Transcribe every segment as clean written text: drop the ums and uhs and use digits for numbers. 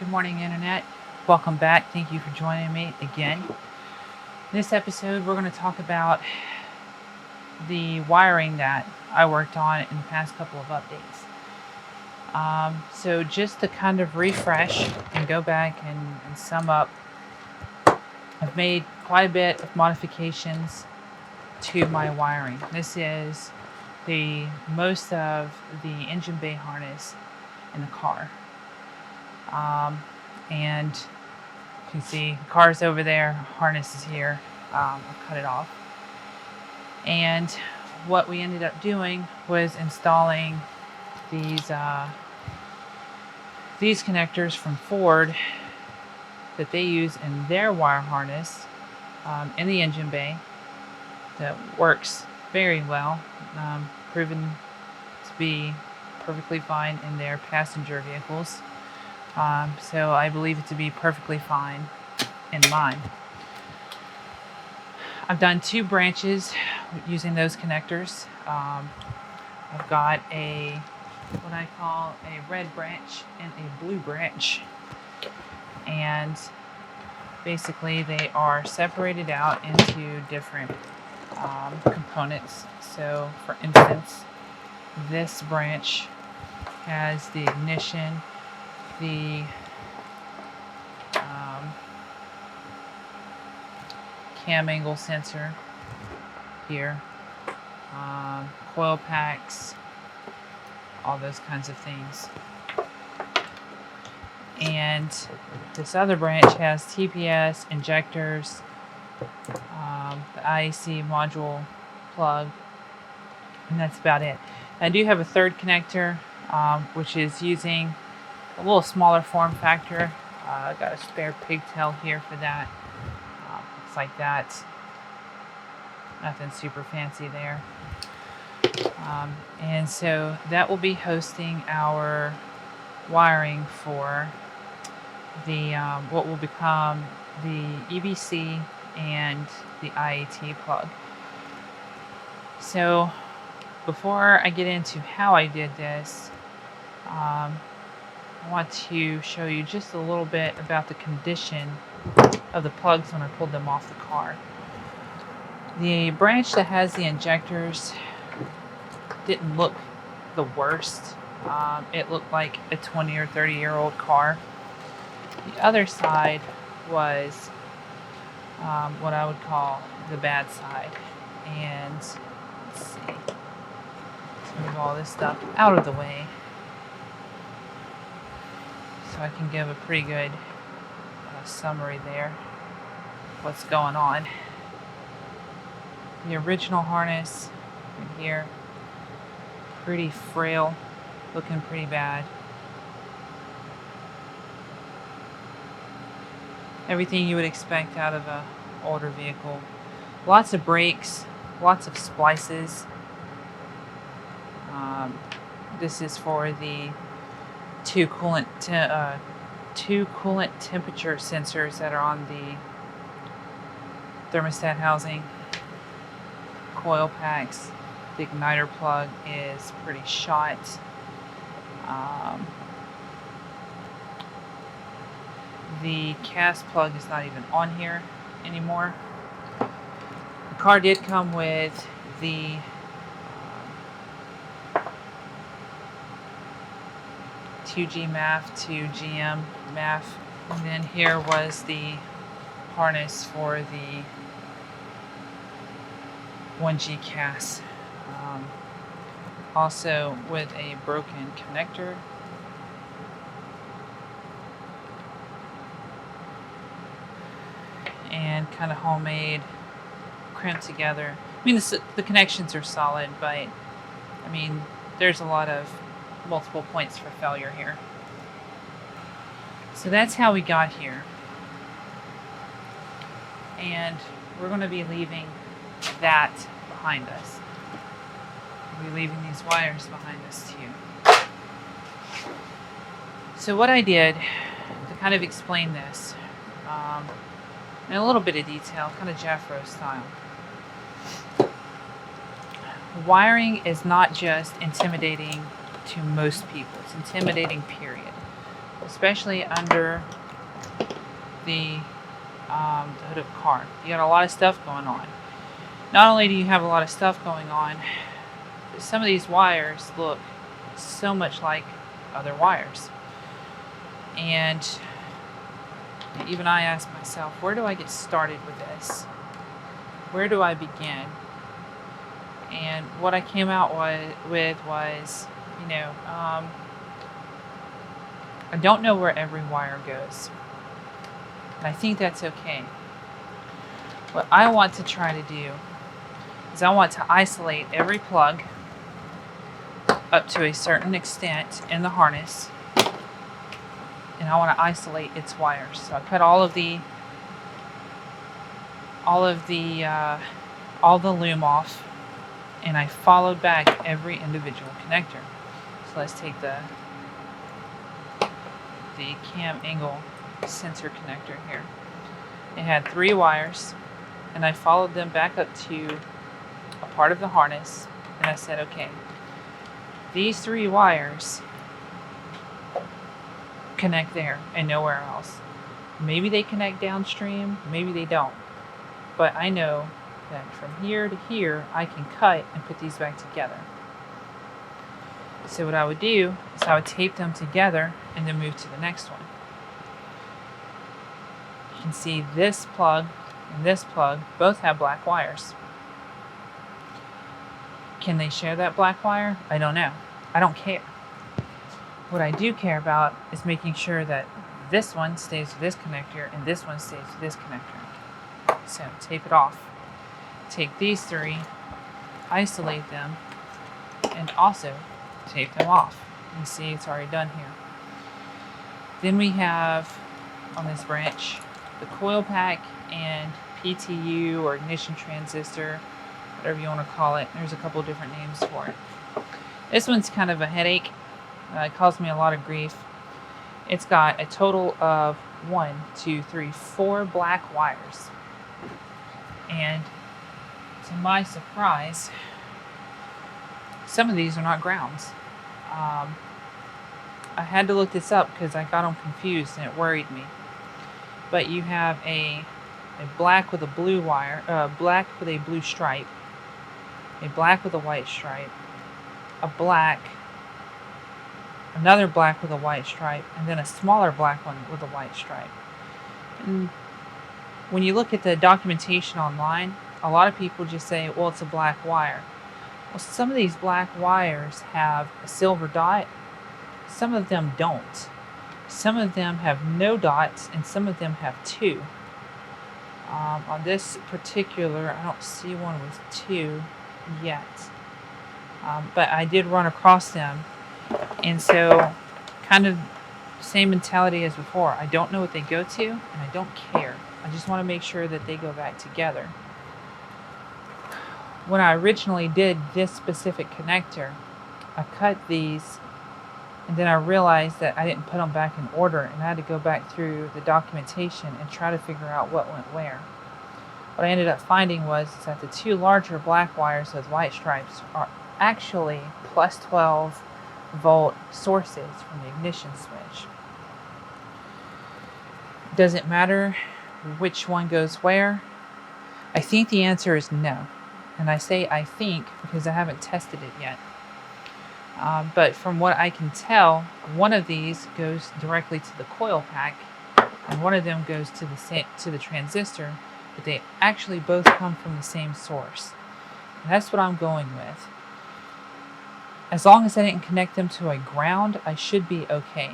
Good morning, Internet. Welcome back. Thank you for joining me again. In this episode, we're going to talk about the wiring that I worked on in the past couple of updates. So just to kind of refresh and go back and sum up, I've made quite a bit of modifications to my wiring. This is the most of the engine bay harness in the car. And you can see the car's over there, harness is here. I'll cut it off. And what we ended up doing was installing these connectors from Ford that they use in their wire harness in the engine bay. That works very well, proven to be perfectly fine in their passenger vehicles. So I believe it to be perfectly fine in mine. I've done 2 branches using those connectors. I've got what I call a red branch and a blue branch. And basically they are separated out into different components. So for instance, this branch has the ignition, the cam angle sensor here, coil packs, all those kinds of things. And this other branch has TPS, injectors, the IAC module plug, and that's about it. I do have a third connector, which is using a little smaller form factor. I got a spare pigtail here for that. Looks like that. Nothing super fancy there. And so that will be hosting our wiring for the what will become the EBC and the IAT plug. So before I get into how I did this, I want to show you just a little bit about the condition of the plugs when I pulled them off the car. The branch that has the injectors didn't look the worst. It looked like a 20 or 30-year-old car. The other side was what I would call the bad side. And let's see, let's move all this stuff out of the way so I can give a pretty good summary there of what's going on. The original harness right here, pretty frail, looking pretty bad. Everything you would expect out of an older vehicle. Lots of brakes, lots of splices. This is for the two coolant temperature sensors that are on the thermostat housing. Coil packs. The igniter plug is pretty shot. The cast plug is not even on here anymore. The car did come with the 2G MAF to GM MAF, and then here was the harness for the 1G cast, also with a broken connector. And kind of homemade, crimped together. I mean, the connections are solid, but I mean, there's a lot of multiple points for failure here. So that's how we got here. And we're going to be leaving that behind us. We'll be leaving these wires behind us too. So what I did to kind of explain this, in a little bit of detail, kind of Jeffro style. Wiring is not just intimidating to most people. It's intimidating, period. especially under the hood of the car. You got a lot of stuff going on. Not only do you have a lot of stuff going on, some of these wires look so much like other wires. And even I asked myself, where do I get started with this? Where do I begin? And what I came out with was, I don't know where every wire goes. And I think that's okay. What I want to try to do is I want to isolate every plug up to a certain extent in the harness. And I want to isolate its wires. So I cut all the loom off, and I followed back every individual connector. So let's take the cam angle sensor connector here. It had 3 wires, and I followed them back up to a part of the harness, and I said, okay, these 3 wires connect there and nowhere else. Maybe they connect downstream, maybe they don't. But I know that from here to here, I can cut and put these back together. So what I would do is I would tape them together and then move to the next one. You can see this plug and this plug both have black wires. Can they share that black wire? I don't know. I don't care. What I do care about is making sure that this one stays with this connector and this one stays with this connector. So tape it off. Take these 3, isolate them, and also tape them off. You see it's already done here. Then we have on this branch the coil pack and PTU or ignition transistor, whatever you want to call it. There's a couple different names for it. This one's kind of a headache. It caused me a lot of grief. It's got a total of 4 black wires. And to my surprise, some of these are not grounds. I had to look this up because I got them confused and it worried me. But you have a black with a blue wire, black with a blue stripe, a black with a white stripe, a black, another black with a white stripe, and then a smaller black one with a white stripe. And when you look at the documentation online, a lot of people just say, well, it's a black wire. Well, some of these black wires have a silver dot. Some of them don't. Some of them have no dots, and some of them have 2. On this particular, I don't see one with 2 yet. But I did run across them. And so, kind of same mentality as before. I don't know what they go to, and I don't care. I just want to make sure that they go back together. When I originally did this specific connector, I cut these, and then I realized that I didn't put them back in order, and I had to go back through the documentation and try to figure out what went where. What I ended up finding was that the 2 larger black wires with white stripes are actually plus 12 volt sources from the ignition switch. Does it matter which one goes where? I think the answer is no. And I say I think because I haven't tested it yet. But from what I can tell, one of these goes directly to the coil pack, and one of them goes to the transistor, but they actually both come from the same source. And that's what I'm going with. As long as I didn't connect them to a ground, I should be okay.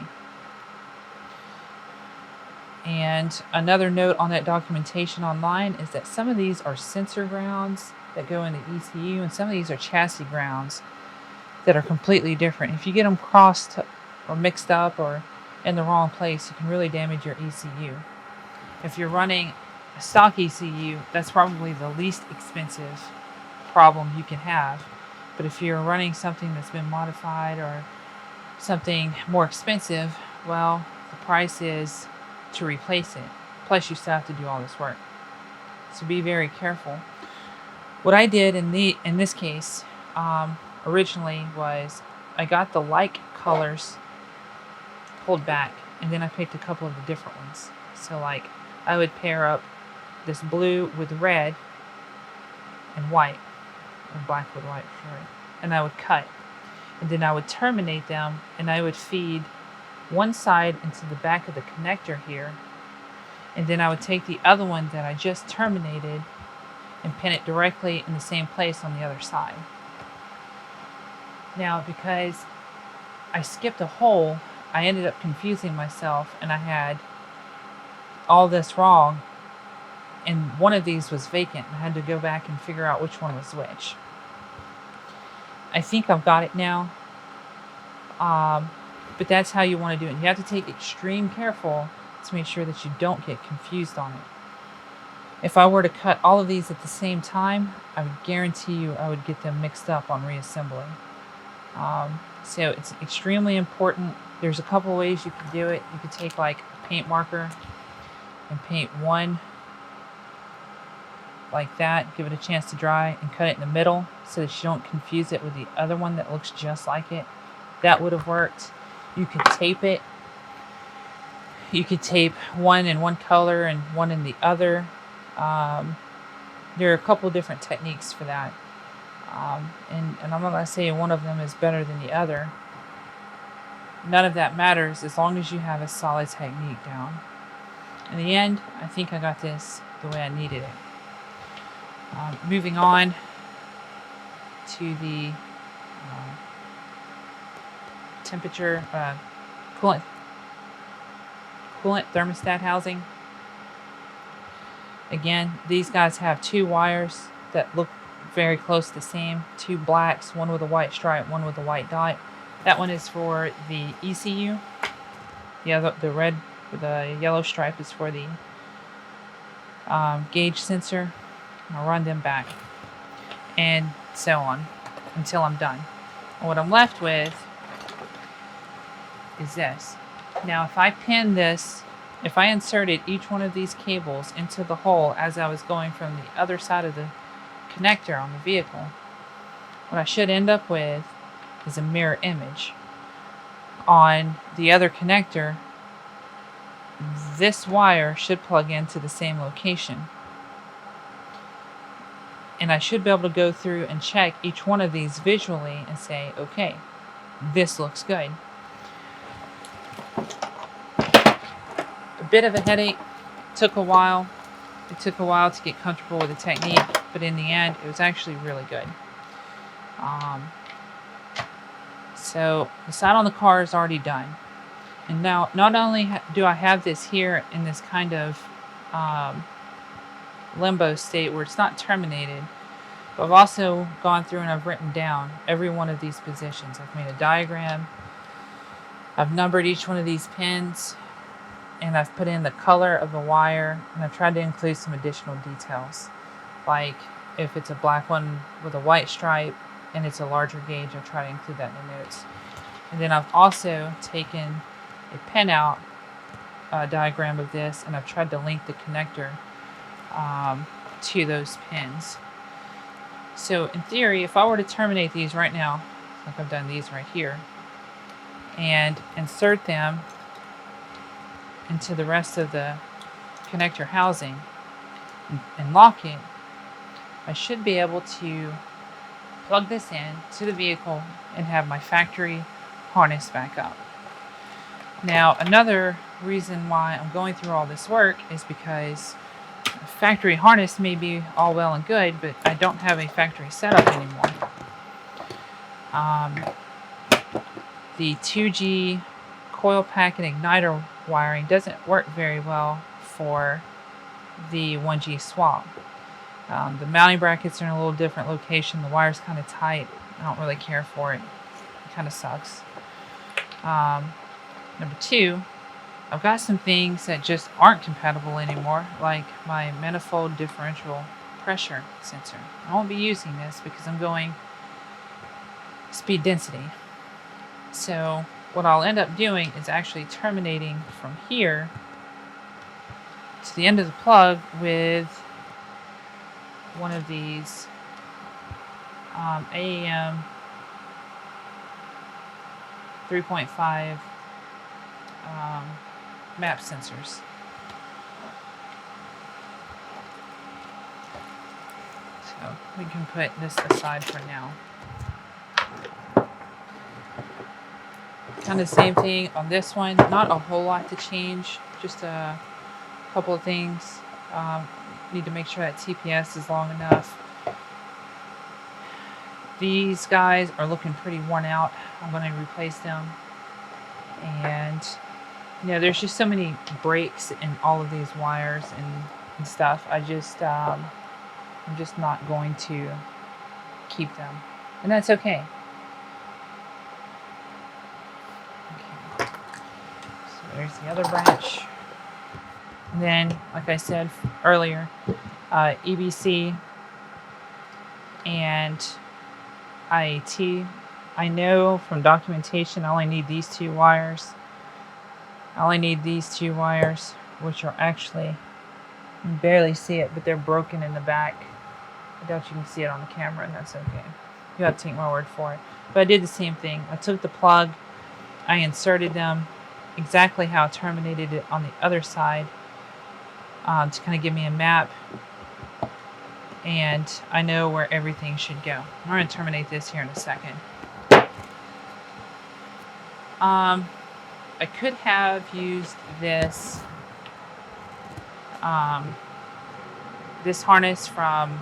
And another note on that documentation online is that some of these are sensor grounds that go into ECU, and some of these are chassis grounds that are completely different. If you get them crossed or mixed up or in the wrong place, you can really damage your ECU. If you're running a stock ECU, that's probably the least expensive problem you can have. But if you're running something that's been modified or something more expensive, well, the price is to replace it. Plus you still have to do all this work. So be very careful. What I did in this case originally was I got the like colors pulled back and then I picked a couple of the different ones. So like I would pair up this blue with red and white, or black with white, sorry, and I would cut. And then I would terminate them, and I would feed one side into the back of the connector here, and then I would take the other one that I just terminated and pin it directly in the same place on the other side. Now, because I skipped a hole, I ended up confusing myself, and I had all this wrong, and one of these was vacant. I had to go back and figure out which one was which. I think I've got it now, but that's how you want to do it. You have to take extreme careful to make sure that you don't get confused on it. If I were to cut all of these at the same time, I would guarantee you I would get them mixed up on reassembly. So it's extremely important. There's a couple ways you can do it. You could take like a paint marker and paint one like that, give it a chance to dry, and cut it in the middle so that you don't confuse it with the other one that looks just like it. That would have worked. You could tape it. You could tape one in one color and one in the other. There are a couple different techniques for that. And I'm not going to say one of them is better than the other. None of that matters as long as you have a solid technique down. In the end, I think I got this the way I needed it. Moving on to the temperature coolant thermostat housing. Again, these guys have two wires that look very close to the same. Two blacks, one with a white stripe, one with a white dot. That one is for the ECU. The red with a yellow stripe is for the gauge sensor. I'll run them back, and so on until I'm done. And what I'm left with is this. Now, if I pin this, if I inserted each one of these cables into the hole as I was going from the other side of the connector on the vehicle, what I should end up with is a mirror image. On the other connector, this wire should plug into the same location. And I should be able to go through and check each one of these visually and say, okay, this looks good. A bit of a headache, took a while. It took a while to get comfortable with the technique, but in the end, it was actually really good. So the side on the car is already done. And now, not only do I have this here in this kind of limbo state where it's not terminated, but I've also gone through and I've written down every one of these positions. I've made a diagram. I've numbered each one of these pins, and I've put in the color of the wire, and I've tried to include some additional details. Like if it's a black one with a white stripe and it's a larger gauge, I'll try to include that in the notes. And then I've also taken a pinout diagram of this, and I've tried to link the connector to those pins. So in theory, if I were to terminate these right now, like I've done these right here, and insert them into the rest of the connector housing and lock it, I should be able to plug this in to the vehicle and have my factory harness back up. Now, another reason why I'm going through all this work is because a factory harness may be all well and good, but I don't have a factory setup anymore. The 2G coil pack and igniter wiring doesn't work very well for the 1G swap. The mounting brackets are in a little different location. The wire's kind of tight. I don't really care for it. It kind of sucks. Number two, I've got some things that just aren't compatible anymore, like my manifold differential pressure sensor. I won't be using this because I'm going speed density. So what I'll end up doing is actually terminating from here to the end of the plug with one of these AEM 3.5 map sensors. So we can put this aside for now. Kind of same thing on this one. Not a whole lot to change, just a couple of things. Need to make sure that TPS is long enough. These guys are looking pretty worn out. I'm going to replace them. And you know, there's just so many breaks in all of these wires and stuff. I'm just not going to keep them, and that's okay. So there's the other branch. And then, like I said earlier, EBC and IAT. I know from documentation I only need these two wires. I only need these two wires, which are actually, you can barely see it, but they're broken in the back. I doubt you can see it on the camera, and that's okay. You have to take my word for it. But I did the same thing. I took the plug, I inserted them exactly how I terminated it on the other side to kind of give me a map, and I know where everything should go. I'm going to terminate this here in a second. I could have used this this harness from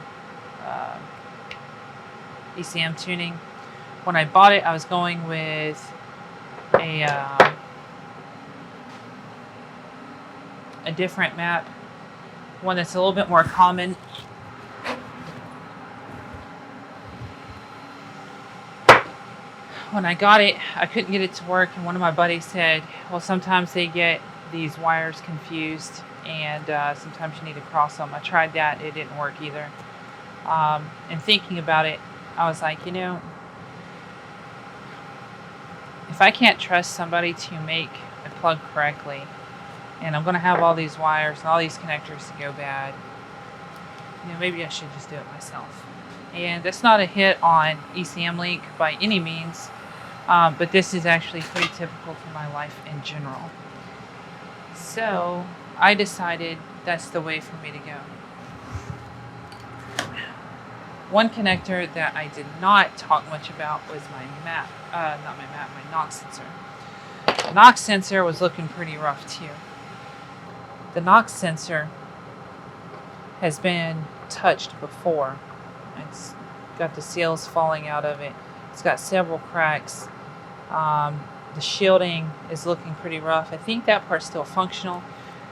ECM Tuning. When I bought it, I was going with a different map, one that's a little bit more common. When I got it, I couldn't get it to work, and one of my buddies said, well, sometimes they get these wires confused, and sometimes you need to cross them. I tried that. It didn't work either. And thinking about it, I was like, you know, if I can't trust somebody to make a plug correctly, and I'm going to have all these wires and all these connectors to go bad, you know, maybe I should just do it myself. And that's not a hit on ECM Link by any means, but this is actually pretty typical for my life in general. So I decided that's the way for me to go. One connector that I did not talk much about was my my NOx sensor. The NOx sensor was looking pretty rough too. The NOx sensor has been touched before. It's got the seals falling out of it. It's got several cracks. The shielding is looking pretty rough. I think that part's still functional,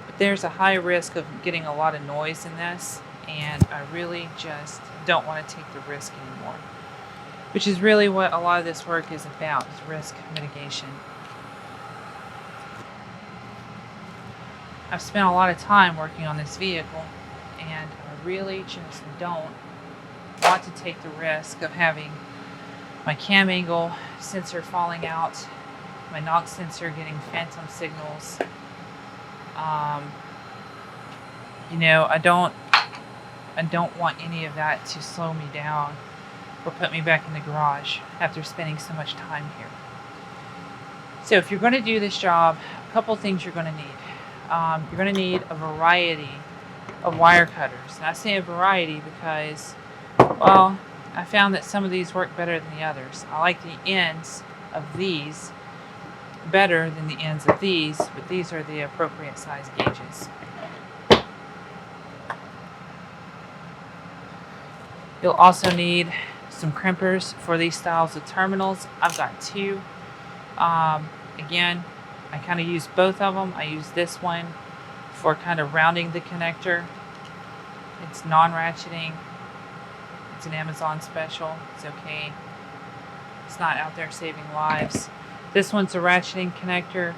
but there's a high risk of getting a lot of noise in this, and I really just don't want to take the risk anymore, which is really what a lot of this work is about, is risk mitigation. I've spent a lot of time working on this vehicle, and I really just don't want to take the risk of having my cam angle sensor falling out, my NOx sensor getting phantom signals. You know, I don't want any of that to slow me down or put me back in the garage after spending so much time here. So if you're going to do this job, a couple things you're going to need. You're going to need a variety of wire cutters. And I say a variety because, well, I found that some of these work better than the others. I like the ends of these better than the ends of these, but these are the appropriate size gauges. You'll also need some crimpers for these styles of terminals. I've got two. Again, I kind of use both of them. I use this one for kind of rounding the connector. It's non-ratcheting. It's an Amazon special. It's okay. It's not out there saving lives. This one's a ratcheting connector,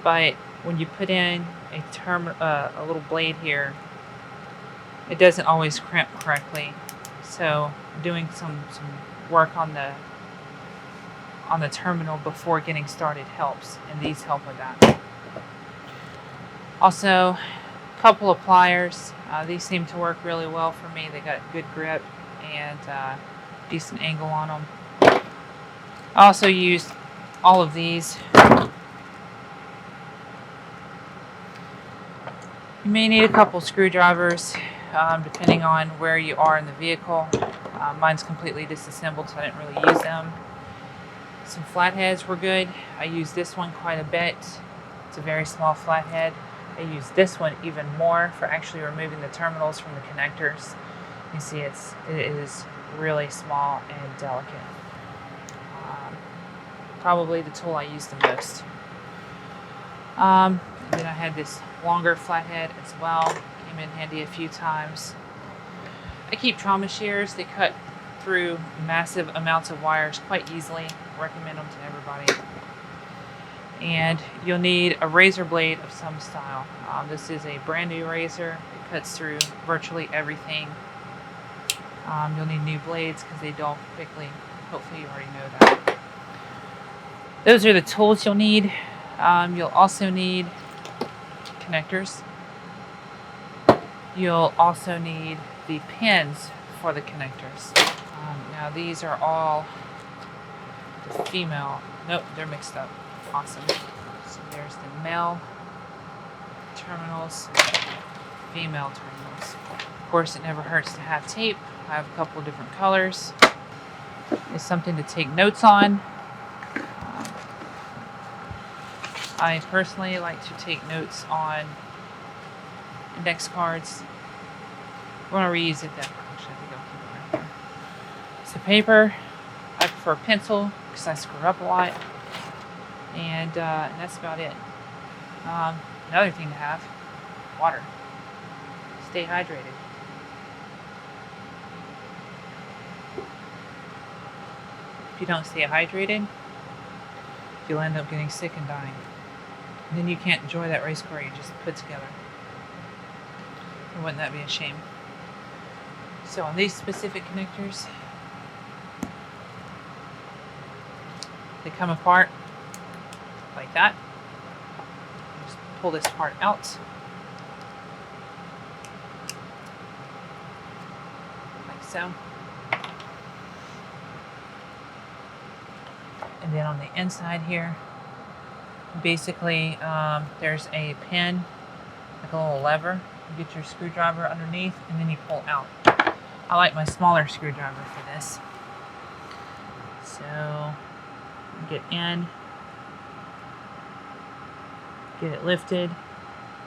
but when you put in a little blade here, it doesn't always crimp correctly. So doing some work on the terminal before getting started helps, and these help with that. Also, a couple of pliers. These seem to work really well for me. They got good grip and decent angle on them. I also used all of these You may need a couple screwdrivers depending on where you are in the vehicle. Mine's completely disassembled, so I didn't really use them. Some flatheads were good. I use this one quite a bit. It's a very small flathead. I use this one even more for actually removing the terminals from the connectors. You see it is really small and delicate. Probably the tool I use the most. And then I had this longer flathead as well. Came in handy a few times. I keep trauma shears. They cut through massive amounts of wires quite easily. Recommend them to everybody. And you'll need a razor blade of some style. This is a brand new razor. It cuts through virtually everything. You'll need new blades because they dull quickly. Hopefully you already know that. Those are the tools you'll need. You'll also need connectors. You'll also need the pins for the connectors. Now these are all the female. Nope, they're mixed up. Awesome. So there's the male terminals, female terminals. Of course, it never hurts to have tape. I have a couple of different colors. It's something to take notes on. I personally like to take notes on index cards. I want to reuse it though. Actually, I think I'll keep it right here. So paper, I prefer pencil because I screw up a lot. And that's about it. Another thing to have, water. Stay hydrated. If you don't stay hydrated, you'll end up getting sick and dying. And then you can't enjoy that race car you just put together. And wouldn't that be a shame? So on these specific connectors, they come apart like that. Just pull this part out. Like so. And then on the inside here, basically there's a pin, like a little lever. You get your screwdriver underneath and then you pull out. I like my smaller screwdriver for this. So get in, get it lifted,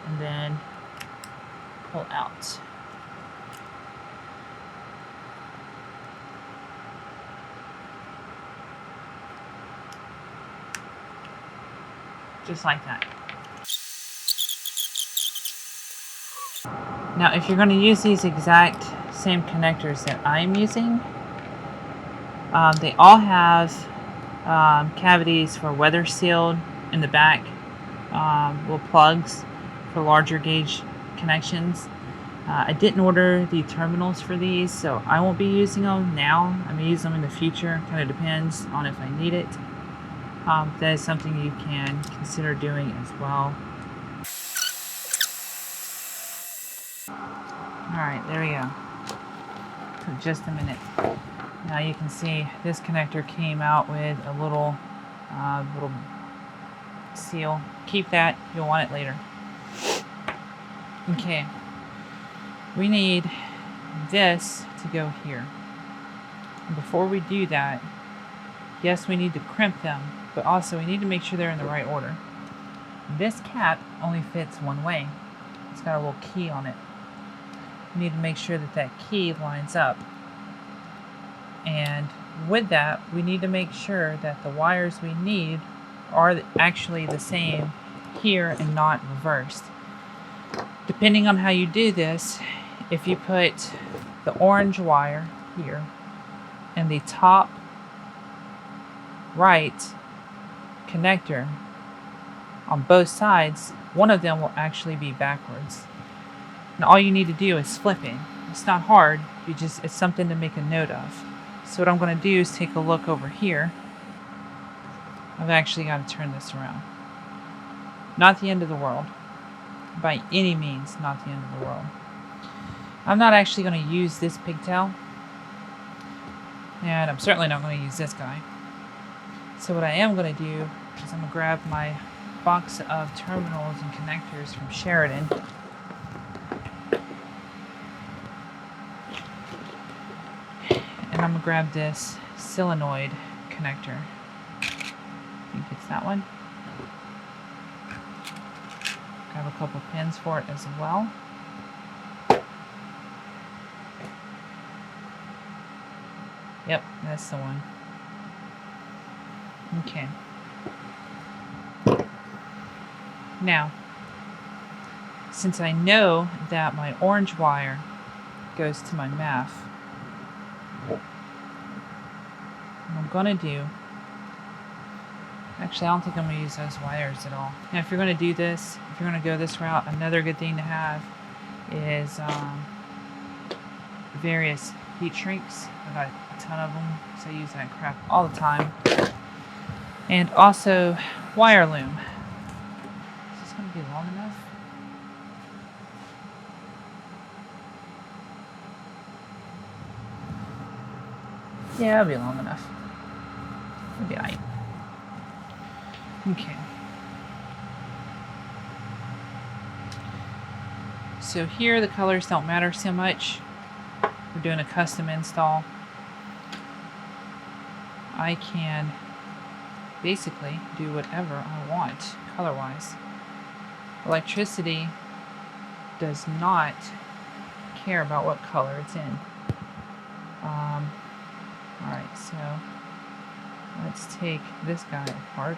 and then pull out. Just like that. Now, if you're going to use these exact same connectors that I'm using, they all have cavities for weather sealed in the back, little plugs for larger gauge connections. I didn't order the terminals for these, so I won't be using them now. I may use them in the future. Kind of depends on if I need it. That is something you can consider doing as well. Alright, there we go. For just a minute. Now you can see this connector came out with a little seal. Keep that, you'll want it later. Okay. We need this to go here. And before we do that, yes, we need to crimp them, but also we need to make sure they're in the right order. This cap only fits one way. It's got a little key on it. We need to make sure that that key lines up. And with that, we need to make sure that the wires we need are actually the same here and not reversed. Depending on how you do this, if you put the orange wire here and the top right connector on both sides, one of them will actually be backwards. And all you need to do is flip it. It's not hard, it's something to make a note of. So what I'm going to do is take a look over here. I've actually got to turn this around. Not the end of the world. By any means, not the end of the world. I'm not actually going to use this pigtail. And I'm certainly not going to use this guy. So what I am going to do is I'm going to grab my box of terminals and connectors from Sheridan. I'm gonna grab this solenoid connector. I think it's that one. Grab a couple pins for it as well. Yep, that's the one. Okay. Now, since I know that my orange wire goes to my MAF, what I'm going to do, actually I don't think I'm going to use those wires at all. Now if you're going to do this, if you're going to go this route, another good thing to have is various heat shrinks. I've got a ton of them, so I use that crap all the time. And also wire loom. Is this going to be long enough? Yeah, it'll be long enough. It'll be alright. Okay. So here the colors don't matter so much. We're doing a custom install. I can basically do whatever I want color-wise. Electricity does not care about what color it's in. Alright, so let's take this guy apart.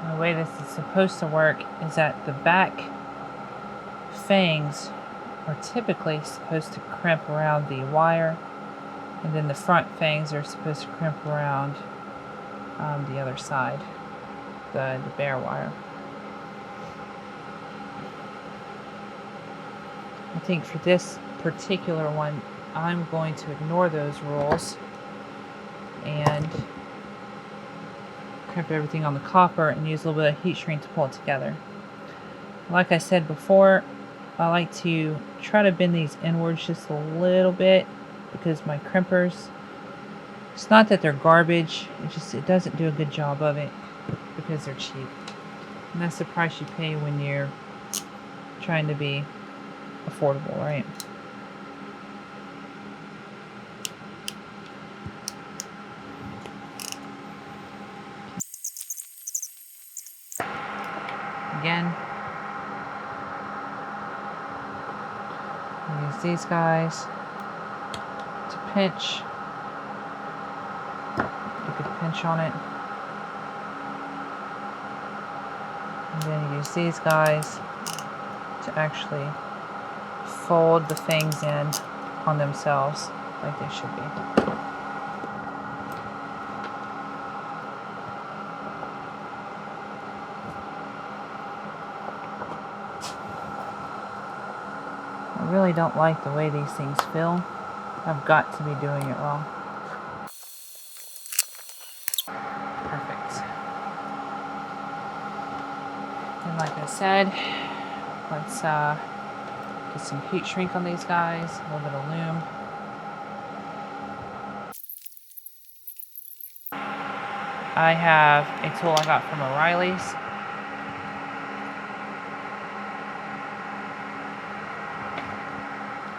And the way this is supposed to work is that the back fangs are typically supposed to crimp around the wire, and then the front fangs are supposed to crimp around the other side, the bare wire. I think for this particular one, I'm going to ignore those rules and crimp everything on the copper and use a little bit of heat shrink to pull it together. Like I said before, I like to try to bend these inwards just a little bit because my crimpers, it's not that they're garbage, it doesn't do a good job of it because they're cheap. And that's the price you pay when you're trying to be affordable, right? Again, use these guys to pinch. You could pinch on it. And then you use these guys to actually fold the fangs in on themselves like they should be. I really don't like the way these things feel. I've got to be doing it wrong. Perfect. And like I said, let's get some heat shrink on these guys, a little bit of loom. I have a tool I got from O'Reilly's.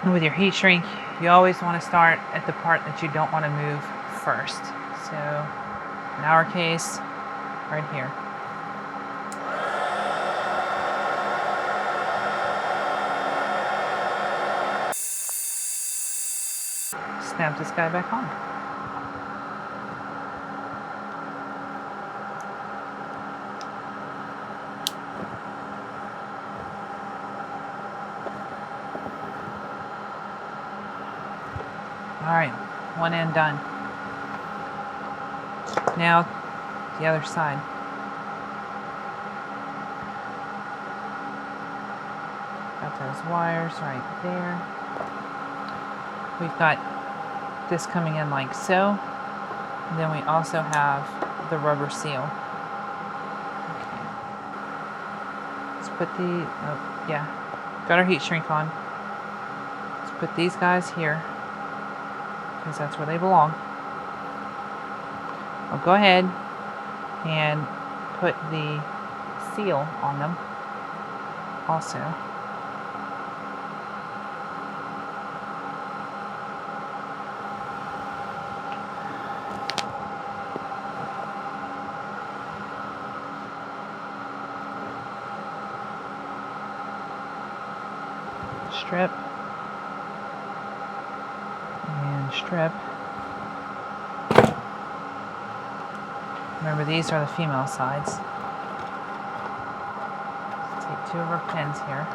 And with your heat shrink, you always want to start at the part that you don't want to move first. So in our case, right here. Snap this guy back on. Alright, one end done. Now, the other side. Got those wires right there. We've got this coming in like so. And then we also have the rubber seal. Okay. Let's put the, oh, yeah, got our heat shrink on. Let's put these guys here, because that's where they belong. I'll go ahead and put the seal on them also. Strip and strip. Remember, these are the female sides. Let's take 2 of our pins here.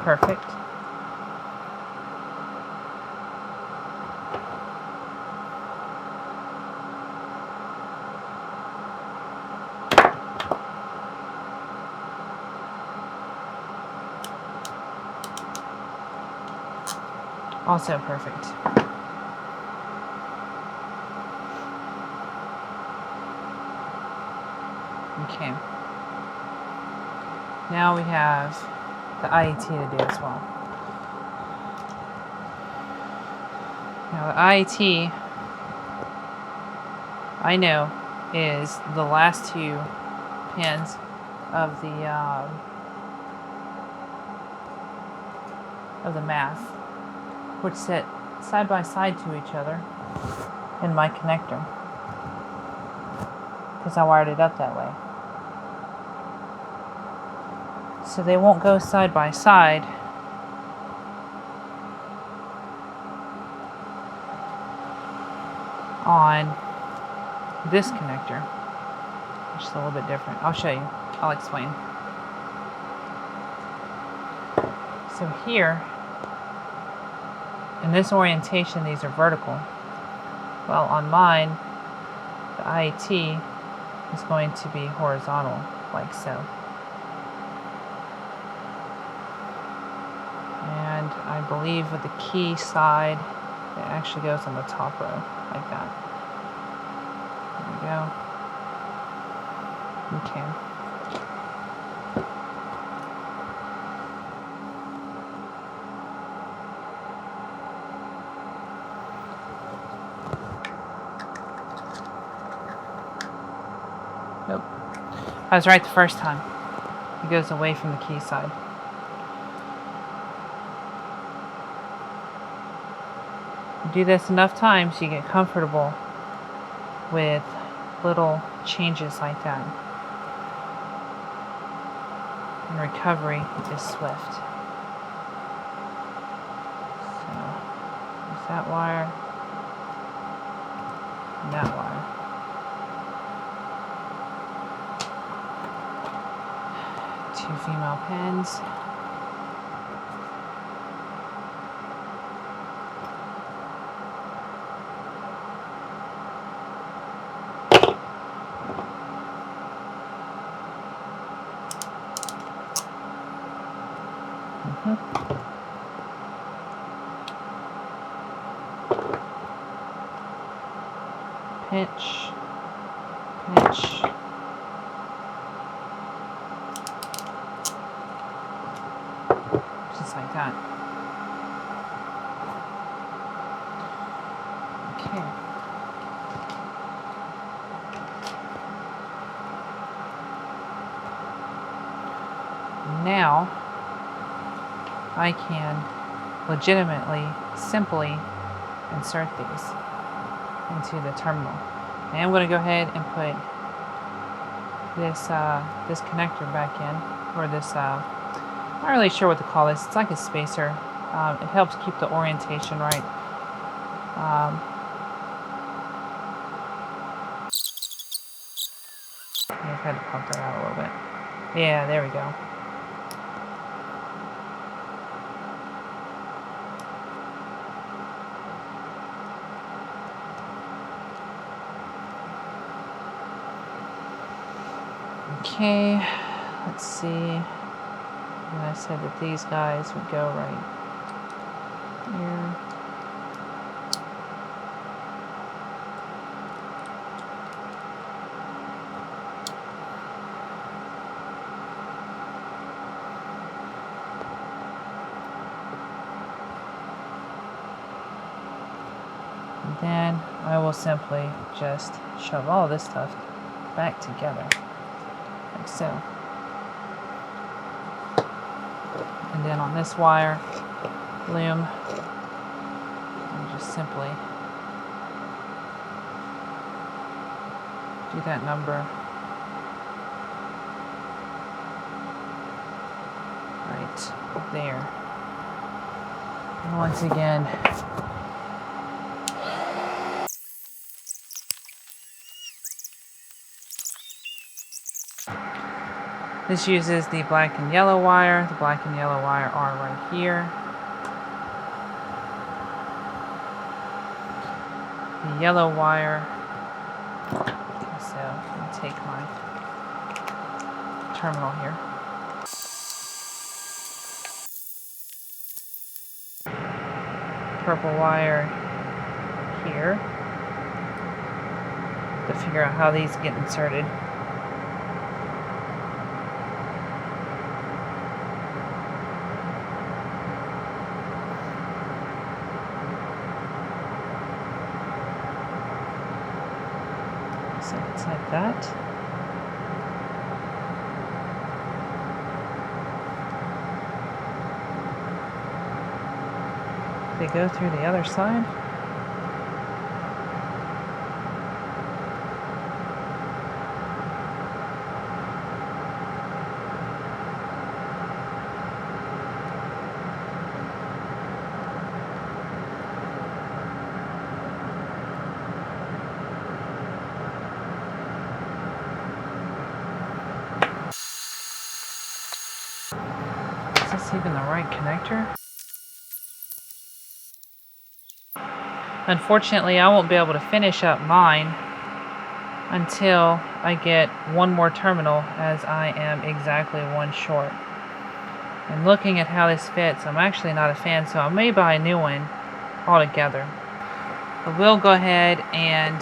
Perfect. Also perfect. Okay. Now we have the IET to do as well. Now the IET, I know, is the last 2 pins of the math, which sit side by side to each other in my connector, because I wired it up that way. So they won't go side by side on this connector, which is a little bit different. I'll show you. I'll explain. So here, in this orientation, these are vertical. Well, on mine, the IET is going to be horizontal, like so. And I believe with the key side, it actually goes on the top row, like that. There we go. Okay. Nope. I was right the first time. It goes away from the key side. Do this enough times, you get comfortable with little changes like that. And recovery is swift. So, there's that wire, and that wire. Two female pins. Pinch, pinch. Just like that. Okay. Now I can legitimately, simply insert these into the terminal. And I'm going to go ahead and put this this connector back in, or this, I'm not really sure what to call this. It's like a spacer. It helps keep the orientation right. I've had to pump that out a little bit. Yeah, there we go. Okay, let's see. And I said that these guys would go right here. And then I will simply just shove all this stuff back together, like so. And then on this wire loom, I'll just simply do that number right there. And once again, this uses the black and yellow wire. The black and yellow wire are right here. The yellow wire. So I'll take my terminal here. Purple wire here to figure out how these get inserted. So it's like that. They go through the other side. Is this even the right connector? Unfortunately, I won't be able to finish up mine until I get one more terminal, as I am exactly one short. And looking at how this fits, I'm actually not a fan, so I may buy a new one altogether. I will go ahead and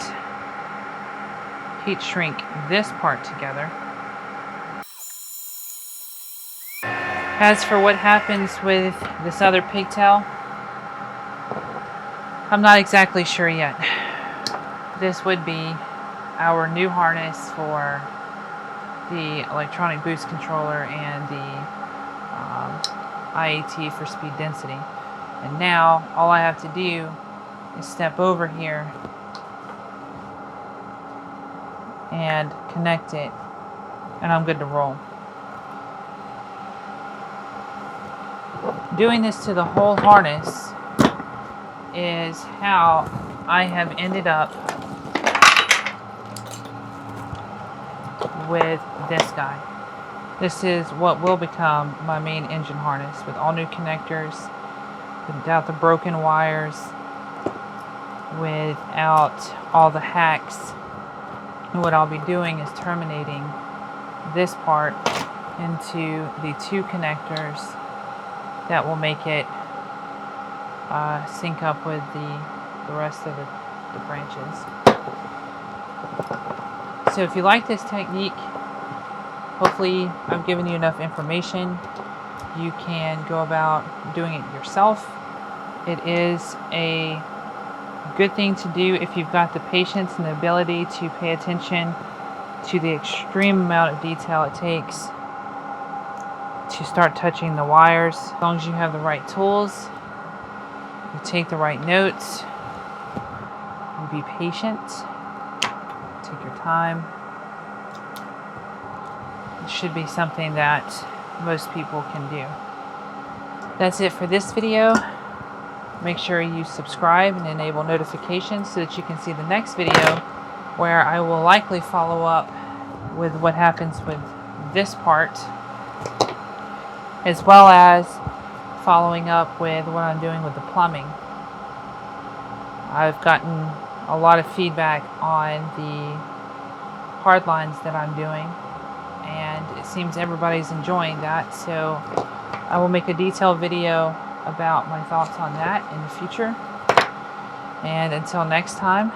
heat shrink this part together. As for what happens with this other pigtail, I'm not exactly sure yet. This would be our new harness for the electronic boost controller and the IAT for speed density. And now all I have to do is step over here and connect it, and I'm good to roll. Doing this to the whole harness is how I have ended up with this guy. This is what will become my main engine harness, with all new connectors, without the broken wires, without all the hacks. And what I'll be doing is terminating this part into the two connectors that will make it sync up with the rest of the branches. So if you like this technique, hopefully I've given you enough information. You can go about doing it yourself. It is a good thing to do if you've got the patience and the ability to pay attention to the extreme amount of detail it takes to start touching the wires. As long as you have the right tools, you take the right notes, you be patient, take your time. It should be something that most people can do. That's it for this video. Make sure you subscribe and enable notifications so that you can see the next video, where I will likely follow up with what happens with this part, as well as following up with what I'm doing with the plumbing. I've gotten a lot of feedback on the hard lines that I'm doing, and it seems everybody's enjoying that. So I will make a detailed video about my thoughts on that in the future. And until next time,